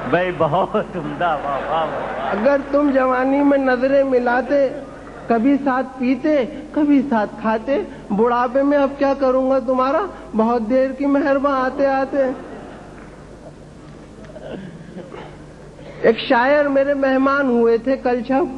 भाई बहुत उम्दा, वाह वाह वाह। अगर तुम जवानी में नजरें मिलाते, कभी साथ पीते कभी साथ खाते, बुढ़ापे में अब क्या करूंगा तुम्हारा, बहुत देर की मेहरबान आते आते। एक शायर मेरे मेहमान हुए थे कल शब,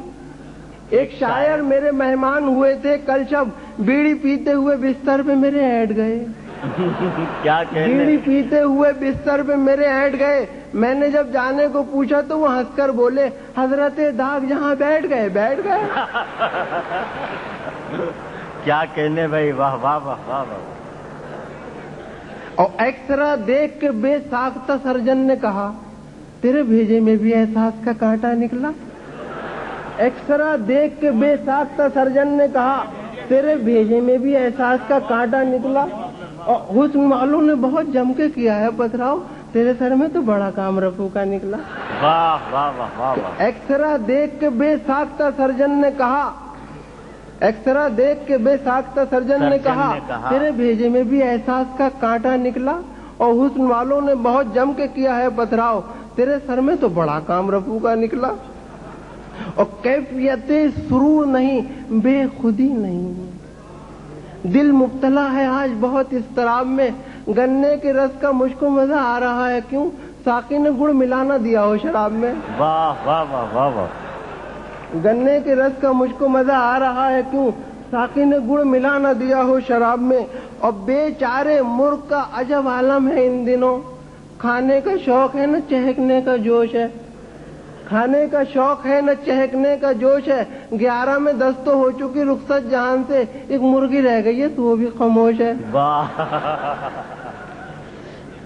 एक शायर मेरे मेहमान हुए थे कल शब, बीड़ी पीते हुए बिस्तर पे मेरे ऐड गए। क्या कहने, बीड़ी पीते हुए बिस्तर पे मेरे ऐड गए। मैंने जब जाने को पूछा तो वो हंसकर बोले, हजरते दाग जहां बैठ गए बैठ गए। क्या कहने भाई, वाह वाह वाह वाह वाह। और एक्सरा देख के बेसाख्ता सर्जन ने कहा, तेरे भेजे में भी एहसास का कांटा निकला। एक्सरा देख के बेसाख्ता सर्जन ने कहा, तेरे भेजे में भी एहसास का कांटा निकला। और हुस्न वालों ने बहुत जम के किया है पथराव, तेरे सर में तो बड़ा काम रफू का निकला। वाह वाह वाह वाह वाह। एक्सरा देख के बेसाख्ता सर्जन ने कहा, एक्सरा देख के बेसाख्ता सर्जन ने कहा, तेरे भेजे में भी एहसास का कांटा निकला। और हुस्न वालों ने बहुत जम के किया है पथराव, तेरे सर में तो बड़ा काम रफू का निकला। और कैफियते सुरूर नहीं, बेखुदी नहीं, दिल मुब्तला है आज बहुत इस्तराब में। गन्ने के रस का मुझको मजा आ रहा है क्यों, साकी ने गुड़ मिलाना दिया हो शराब में। वाह वाह वाह वाह वाह। गन्ने के रस का मुझको मजा आ रहा है क्यों, साकी ने गुड़ मिलाना दिया हो शराब में। और बेचारे मुर्ग का अजब आलम है इन दिनों, खाने का शौक है न चहकने का जोश है। खाने का शौक है न चहकने का जोश है। 11 में 10 तो हो चुकी रुखसत जहान से, एक मुर्गी रह गई है तो वो भी खामोश है। वाह